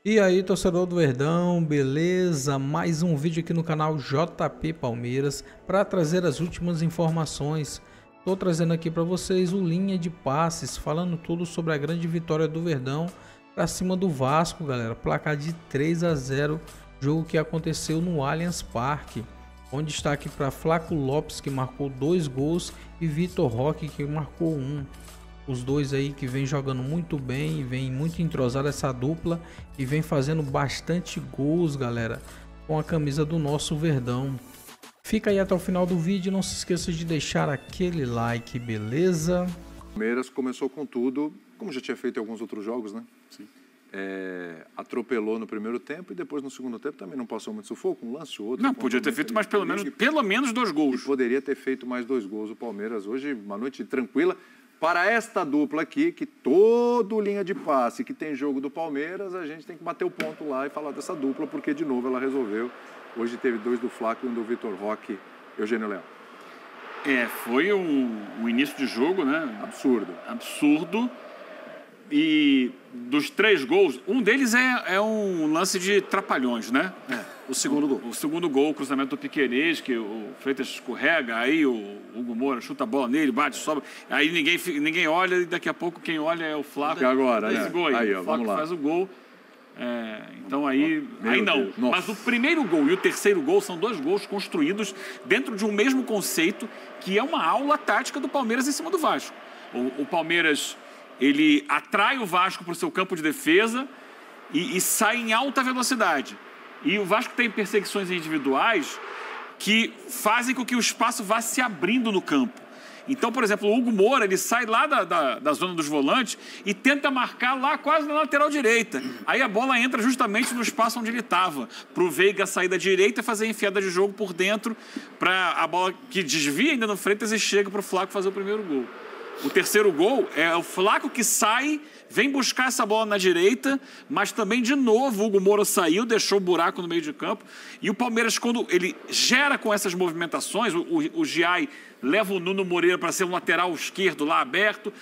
E aí, torcedor do Verdão, beleza? Mais um vídeo aqui no canal JP Palmeiras para trazer as últimas informações. Estou trazendo aqui para vocês o linha de passes, falando tudo sobre a grande vitória do Verdão para cima do Vasco, galera. Placar de 3-0, jogo que aconteceu no Allianz Parque. Com destaque para Flaco Lopes, que marcou 2 gols, e Vitor Roque, que marcou 1. Os dois aí que vem jogando muito bem e vem muito entrosada essa dupla e vem fazendo bastante gols, galera, com a camisa do nosso Verdão. Fica aí até o final do vídeo, não se esqueça de deixar aquele like, beleza? Palmeiras começou com tudo, como já tinha feito em alguns outros jogos, né? Sim. Atropelou no primeiro tempo e depois no segundo tempo também não passou muito sufoco, um lance ou outro. Não, podia ter feito mais pelo menos 2 E gols. poderia ter feito mais 2 gols. O Palmeiras hoje, uma noite tranquila. Para esta dupla aqui, que todo linha de passe que tem jogo do Palmeiras, a gente tem que bater o ponto lá e falar dessa dupla, porque de novo ela resolveu. Hoje teve 2 do Flaco e 1 do Vitor Roque, Eugênio Leão. Foi um início de jogo, né? Absurdo. Absurdo. E dos 3 gols, um deles é um lance de trapalhões, né? O segundo gol. O segundo gol, o cruzamento do Piquerez, que o Freitas escorrega, aí o Hugo Moura chuta a bola nele, bate, sobe. Aí ninguém olha e daqui a pouco quem olha é o Flaco. E agora, né? Esse gol aí, Ó, o Flaco vamos lá. faz o gol. Então aí não. Deus. Nossa. Mas o primeiro gol e o terceiro gol são 2 gols construídos dentro de um mesmo conceito, que é uma aula tática do Palmeiras em cima do Vasco. O Palmeiras, ele atrai o Vasco para o seu campo de defesa e sai em alta velocidade. E o Vasco tem perseguições individuais que fazem com que o espaço vá se abrindo no campo. Então, por exemplo, o Hugo Moura, ele sai lá da zona dos volantes e tenta marcar lá quase na lateral direita. Aí a bola entra justamente no espaço onde ele estava, para o Veiga sair da direita e fazer a enfiada de jogo por dentro, para a bola que desvia ainda no Freitas e chega para o Flaco fazer o primeiro gol. O terceiro gol é o Flaco que sai, vem buscar essa bola na direita, mas também, de novo, o Hugo Moura saiu, deixou o buraco no meio de campo. E o Palmeiras, quando ele gera com essas movimentações, o Giai leva o Nuno Moreira para ser um lateral esquerdo lá aberto.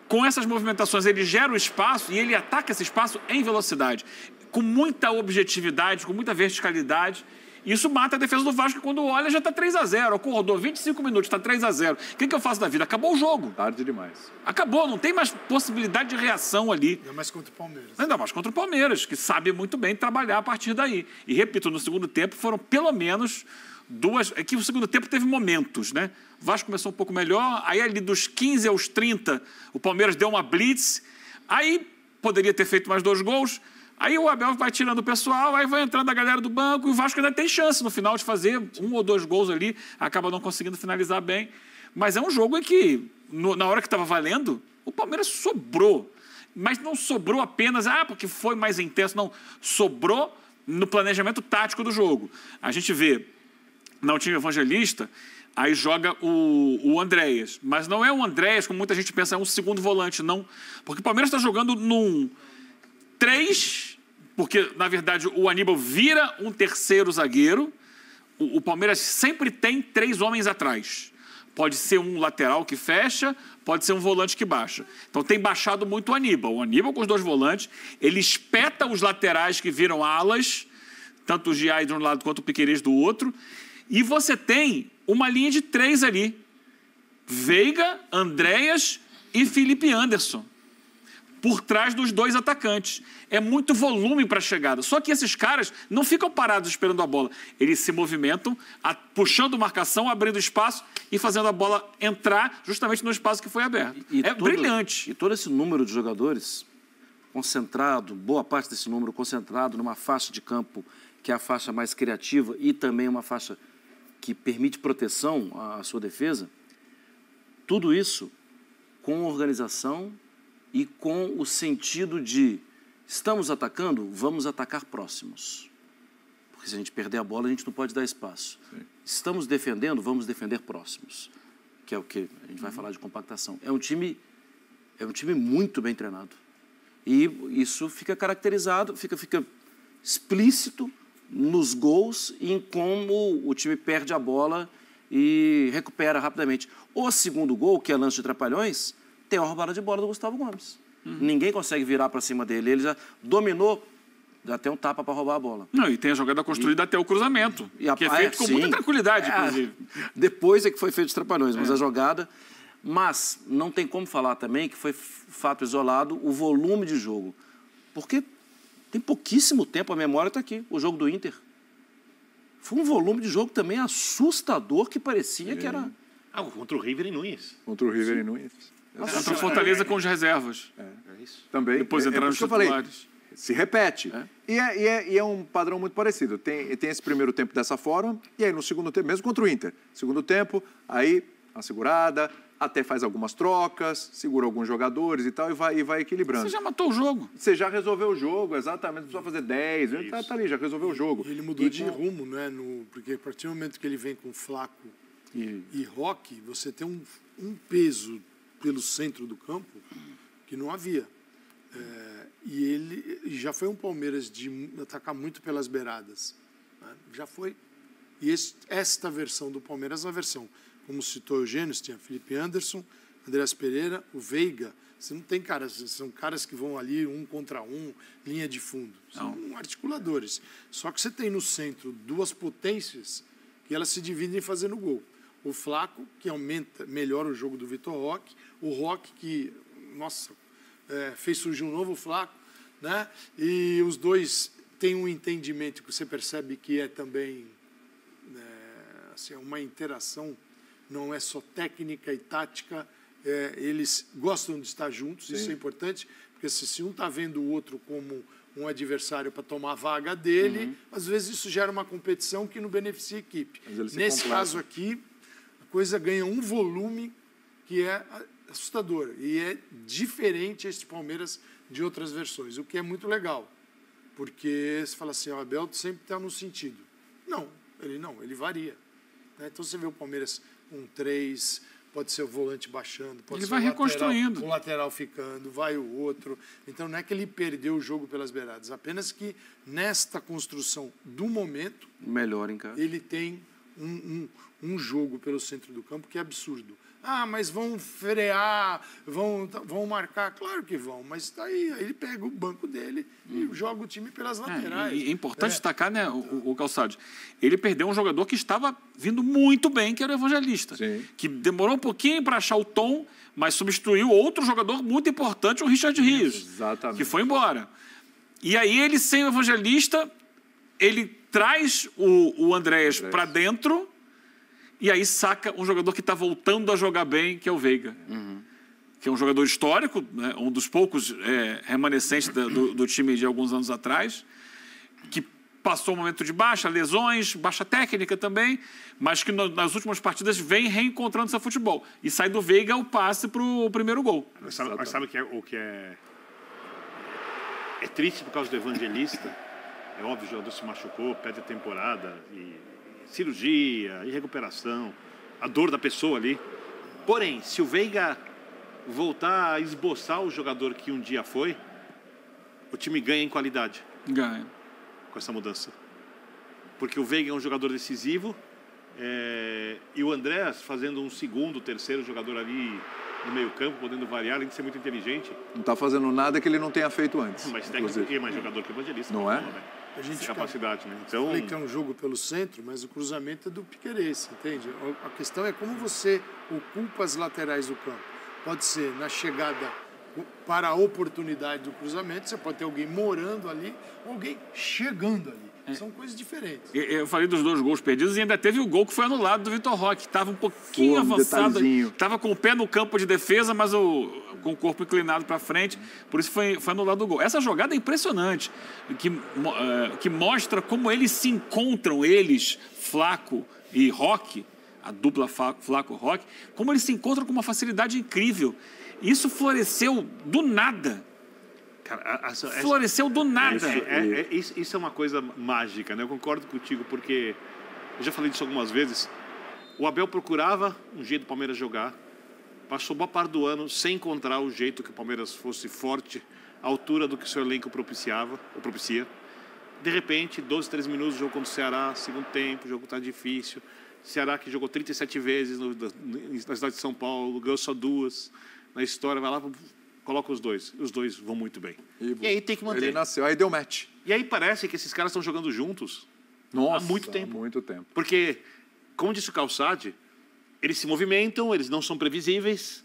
Com essas movimentações, ele gera o espaço e ele ataca esse espaço em velocidade, com muita objetividade, com muita verticalidade. Isso mata a defesa do Vasco, quando olha já está 3-0. Acordou 25 minutos, está 3-0. O que eu faço da vida? Acabou o jogo. Tarde demais. Acabou, não tem mais possibilidade de reação ali. Ainda mais contra o Palmeiras. Ainda mais contra o Palmeiras, que sabe muito bem trabalhar a partir daí. E repito, no segundo tempo foram pelo menos 2... É que o segundo tempo teve momentos, né? O Vasco começou um pouco melhor, aí ali dos 15 aos 30, o Palmeiras deu uma blitz, aí poderia ter feito mais 2 gols. Aí o Abel vai tirando o pessoal, aí vai entrando a galera do banco e o Vasco ainda tem chance no final de fazer 1 ou 2 gols ali, acaba não conseguindo finalizar bem. Mas é um jogo em que, na hora que estava valendo, o Palmeiras sobrou. Mas não sobrou apenas, porque foi mais intenso, não. Sobrou no planejamento tático do jogo. A gente vê, no time Evangelista, aí joga o Andréas. Mas não é o Andréas, como muita gente pensa, é um segundo volante, não. Porque o Palmeiras está jogando num 3, porque, na verdade, o Aníbal vira um terceiro zagueiro. O Palmeiras sempre tem 3 homens atrás. Pode ser um lateral que fecha, pode ser um volante que baixa. Então, tem baixado muito o Aníbal. O Aníbal, com os 2 volantes, ele espeta os laterais que viram alas, tanto o Giai de um lado quanto o Piquerez do outro. E você tem uma linha de 3 ali. Veiga, Andréas e Felipe Anderson, por trás dos 2 atacantes. É muito volume para a chegada. Só que esses caras não ficam parados esperando a bola. Eles se movimentam, puxando marcação, abrindo espaço e fazendo a bola entrar justamente no espaço que foi aberto. Brilhante. E todo esse número de jogadores concentrado, boa parte desse número concentrado numa faixa de campo que é a faixa mais criativa e também uma faixa que permite proteção à sua defesa, tudo isso com organização e com o sentido de estamos atacando, vamos atacar próximos. Porque se a gente perder a bola, a gente não pode dar espaço. Sim. Estamos defendendo, vamos defender próximos. Que é o que a gente vai falar de compactação. É um time muito bem treinado. E isso fica caracterizado, fica explícito nos gols e em como o time perde a bola e recupera rapidamente. O segundo gol, que é lance de trapalhões, tem uma roubada de bola do Gustavo Gomes. Ninguém consegue virar para cima dele. Ele já dominou dá até um tapa para roubar a bola. Não, e tem a jogada construída até o cruzamento, que é feito com muita tranquilidade, inclusive. Depois é que foi feito os trapalhões, mas a jogada... Mas não tem como falar também que foi fato isolado o volume de jogo. Porque tem pouquíssimo tempo, a memória está aqui, o jogo do Inter. Foi um volume de jogo também assustador que parecia que era... contra o River e Nunes. Contra o River e Nunes. Contra o Fortaleza com as reservas. É isso. Também. Depois entraram os que eu falei. titulares. Se repete. E é um padrão muito parecido. Tem esse primeiro tempo dessa forma, e aí no segundo tempo, mesmo contra o Inter, segundo tempo, aí a segurada, até faz algumas trocas, segura alguns jogadores e tal, e vai equilibrando. Você já matou o jogo. Você já resolveu o jogo, exatamente, não precisa fazer 10, tá ali, já resolveu o jogo. E ele mudou de rumo, né? Porque a partir do momento que ele vem com Flaco e Roque, você tem um peso pelo centro do campo que não havia. E ele já foi um Palmeiras de atacar muito pelas beiradas. Né? Já foi. E esta versão do Palmeiras é uma versão, como citou o Eugênio, você tinha Felipe Anderson, Andreas Pereira, o Veiga. Você não tem caras, são caras que vão ali um contra um, linha de fundo. São articuladores. Só que você tem no centro duas potências que elas se dividem fazendo gol. O Flaco, que melhora o jogo do Vitor Roque. O Roque, que, fez surgir um novo Flaco, né? E os dois têm um entendimento que você percebe que é também uma interação, não é só técnica e tática, eles gostam de estar juntos. Sim. Isso é importante, porque se um está vendo o outro como um adversário para tomar a vaga dele, às vezes isso gera uma competição que não beneficia a equipe. Nesse caso aqui, a coisa ganha um volume que é assustador, e é diferente este Palmeiras de outras versões, o que é muito legal, porque você fala assim, o Abel sempre está no sentido. Não, ele varia. Né? Então você vê o Palmeiras com 3, pode ser o volante baixando, pode ser reconstruindo. O lateral ficando, vai o outro. Então não é que ele perdeu o jogo pelas beiradas, apenas que nesta construção do momento, melhor em casa, ele tem um jogo pelo centro do campo que é absurdo. Mas vão frear, vão marcar. Claro que vão, mas tá aí ele pega o banco dele e joga o time pelas laterais. E é importante destacar, né, o Calçados, ele perdeu um jogador que estava vindo muito bem, que era o Evangelista. Sim. Que demorou um pouquinho para achar o tom, mas substituiu outro jogador muito importante, o Richard Rios. Exatamente. Que foi embora. E aí ele, sem o Evangelista, ele traz o Andréas para dentro. E aí saca um jogador que está voltando a jogar bem, que é o Veiga. Que é um jogador histórico, né? Um dos poucos remanescentes do time de alguns anos atrás, que passou um momento de lesões, baixa técnica também, mas que nas últimas partidas vem reencontrando seu futebol. E sai do Veiga o passe para o primeiro gol. Mas sabe o que é triste por causa do Evangelista? É óbvio, o jogador se machucou, perde a temporada e cirurgia e recuperação, a dor da pessoa ali. Porém, se o Veiga voltar a esboçar o jogador que um dia foi, o time ganha em qualidade. Ganha. Com essa mudança. Porque o Veiga é um jogador decisivo e o Andréas fazendo um segundo, terceiro jogador ali no meio campo, podendo variar, além de ser muito inteligente. Não está fazendo nada que ele não tenha feito antes. Mas técnico é mais jogador que Evangelista. Não é? A gente capacidade, né? Então, eu falei que é um jogo pelo centro, mas o cruzamento é do Piquerez, entende? A questão é como você ocupa as laterais do campo. Pode ser na chegada para a oportunidade do cruzamento, você pode ter alguém morando ali, ou alguém chegando ali. São coisas diferentes. Eu falei dos 2 gols perdidos e ainda teve o gol que foi anulado do Vitor Roque, que estava um pouquinho avançado, estava com o pé no campo de defesa, mas com o corpo inclinado para frente, por isso foi anulado o gol. Essa jogada é impressionante, que mostra como eles se encontram, Flaco e Roque, a dupla Flaco-Roque, como eles se encontram com uma facilidade incrível. Isso floresceu do nada. Floresceu do nada. Isso é uma coisa mágica, né? Eu concordo contigo, porque eu já falei disso algumas vezes. O Abel procurava um jeito do Palmeiras jogar, passou boa parte do ano sem encontrar o jeito que o Palmeiras fosse forte, à altura do que o seu elenco propicia. De repente, 12, 13 minutos, jogo contra o Ceará, segundo tempo, o jogo está difícil. Ceará que jogou 37 vezes na cidade de São Paulo, ganhou só 2 na história, vai lá, coloca os dois vão muito bem. E aí tem que manter. Ele nasceu, aí deu match. E aí parece que esses caras estão jogando juntos Nossa, há muito tempo. Há muito tempo. Porque, como disse o Calçade, eles se movimentam, eles não são previsíveis,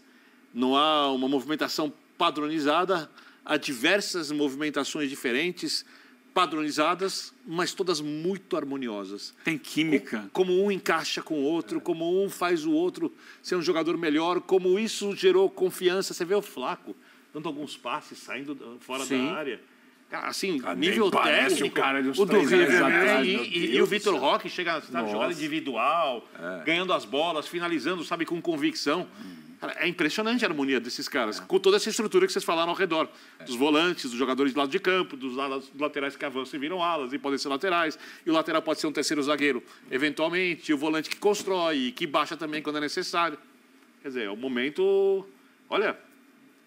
não há uma movimentação padronizada, há diversas movimentações diferentes, padronizadas, mas todas muito harmoniosas. Tem química. Como um encaixa com o outro, como um faz o outro ser um jogador melhor, como isso gerou confiança. Você vê o Flaco dando alguns passes, saindo fora da área. Cara, assim, nível técnico, o do River e o Vitor Roque chega na jogada individual, ganhando as bolas, finalizando, sabe, com convicção. Cara, é impressionante a harmonia desses caras, com toda essa estrutura que vocês falaram ao redor. Dos volantes, dos jogadores de lado de campo, dos laterais que avançam e viram alas e podem ser laterais. E o lateral pode ser um terceiro zagueiro, eventualmente. E o volante que constrói, que baixa também quando é necessário. Quer dizer, é o momento... Olha,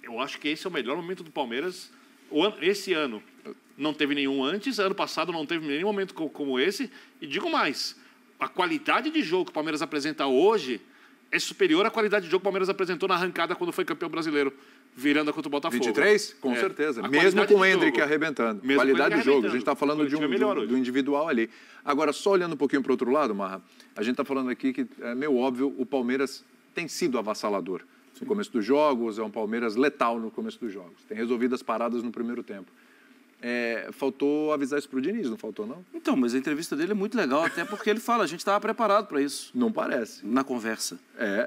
eu acho que esse é o melhor momento do Palmeiras. Esse ano não teve nenhum antes, ano passado não teve nenhum momento como esse. E digo mais, a qualidade de jogo que o Palmeiras apresenta hoje é superior à qualidade de jogo que o Palmeiras apresentou na arrancada quando foi campeão brasileiro, virando contra o Botafogo. 23? Com certeza. Mesmo com o Hendrick arrebentando. Qualidade de jogo. A gente está falando do individual ali. Agora, só olhando um pouquinho para o outro lado, Marra, a gente está falando aqui que é meio óbvio, o Palmeiras tem sido avassalador. No começo dos jogos, é um Palmeiras letal no começo dos jogos. Tem resolvido as paradas no primeiro tempo. Faltou avisar isso para o Diniz, não faltou, não? Então, mas a entrevista dele é muito legal, até porque ele fala, a gente estava preparado para isso. Não parece. Na conversa.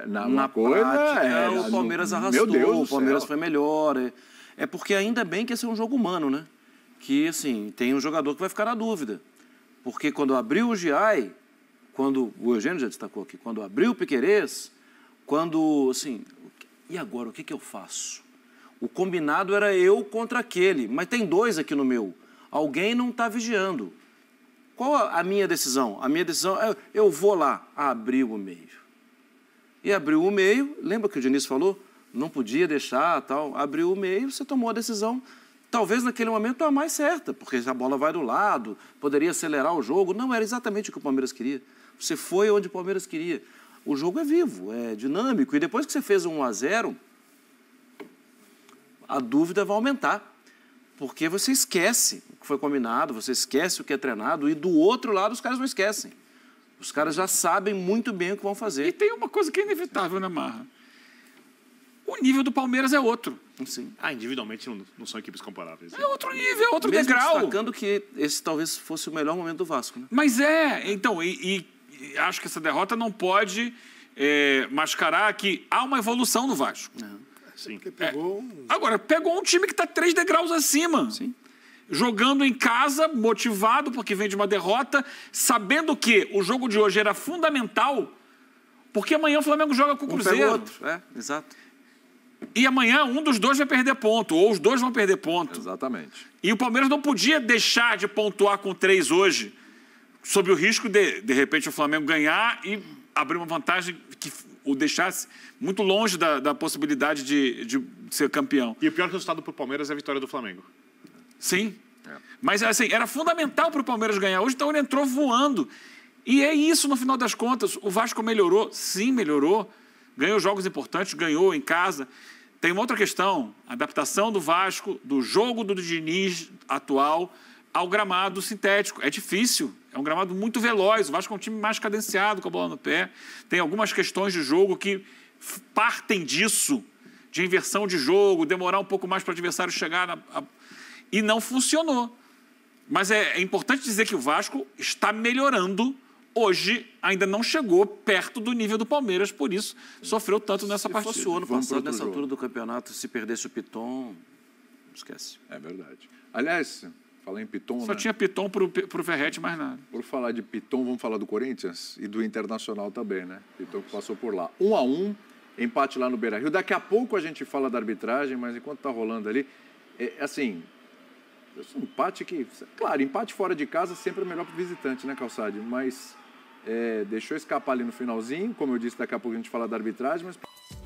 Na prática, o Palmeiras arrastou, o Palmeiras foi melhor. É porque ainda bem que esse é um jogo humano, né? Que, assim, tem um jogador que vai ficar na dúvida. Porque quando abriu o Giai, quando o Eugênio já destacou aqui, quando abriu o Piquerez, quando, assim, e agora, o que eu faço? O combinado era eu contra aquele, mas tem dois aqui no meu. Alguém não está vigiando. Qual a minha decisão? A minha decisão é, eu vou lá, abrir o meio. E abriu o meio, lembra que o Diniz falou? Não podia deixar, tal. Abriu o meio, você tomou a decisão, talvez naquele momento a mais certa, porque a bola vai do lado, poderia acelerar o jogo. Não, era exatamente o que o Palmeiras queria. Você foi onde o Palmeiras queria. O jogo é vivo, é dinâmico. E depois que você fez 1-0, a dúvida vai aumentar. Porque você esquece o que foi combinado, você esquece o que é treinado, e do outro lado os caras não esquecem. Os caras já sabem muito bem o que vão fazer. E tem uma coisa que é inevitável, né, Marra? O nível do Palmeiras é outro. Sim. Individualmente não são equipes comparáveis. É outro nível, é outro mesmo degrau. Destacando que esse talvez fosse o melhor momento do Vasco, né? Mas então, acho que essa derrota não pode mascarar que há uma evolução no Vasco. Sim. Agora, pegou um time que está 3 degraus acima. Sim. Jogando em casa, motivado, porque vem de uma derrota, sabendo que o jogo de hoje era fundamental, porque amanhã o Flamengo joga com o Cruzeiro. Pega o outro. Exato. E amanhã um dos dois vai perder ponto, ou os dois vão perder ponto. Exatamente. E o Palmeiras não podia deixar de pontuar com 3 hoje, sob o risco de repente, o Flamengo ganhar e abrir uma vantagem que o deixasse muito longe da possibilidade de ser campeão. E o pior resultado para o Palmeiras é a vitória do Flamengo. Sim. Mas assim, era fundamental para o Palmeiras ganhar hoje, então ele entrou voando. E é isso, no final das contas. O Vasco melhorou? Sim, melhorou. Ganhou jogos importantes, ganhou em casa. Tem uma outra questão, a adaptação do Vasco, do jogo do Diniz atual ao gramado sintético. É difícil, é um gramado muito veloz. O Vasco é um time mais cadenciado, com a bola no pé. Tem algumas questões de jogo que partem disso, de inversão de jogo, demorar um pouco mais para o adversário chegar e não funcionou. Mas é importante dizer que o Vasco está melhorando. Hoje ainda não chegou perto do nível do Palmeiras, por isso sofreu tanto nessa partida. Se fosse o ano passado, nessa altura do campeonato, se perdesse o Piton, esquece. É verdade. Aliás, falei em Piton, Só tinha Piton pro Verratti, mais nada. Por falar de Piton, vamos falar do Corinthians e do Internacional também, né? Piton que passou por lá. 1-1, empate lá no Beira-Rio. Daqui a pouco a gente fala da arbitragem, mas enquanto tá rolando ali, assim... Um empate que... Claro, empate fora de casa sempre é melhor para o visitante, né, Calçade? Mas deixou escapar ali no finalzinho. Como eu disse, daqui a pouco a gente fala da arbitragem, mas...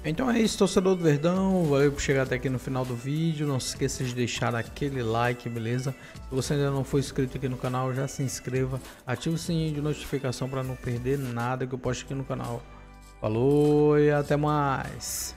Então é isso, torcedor do Verdão. Valeu por chegar até aqui no final do vídeo. Não se esqueça de deixar aquele like, beleza? Se você ainda não for inscrito aqui no canal, já se inscreva. Ative o sininho de notificação para não perder nada que eu posto aqui no canal. Falou e até mais!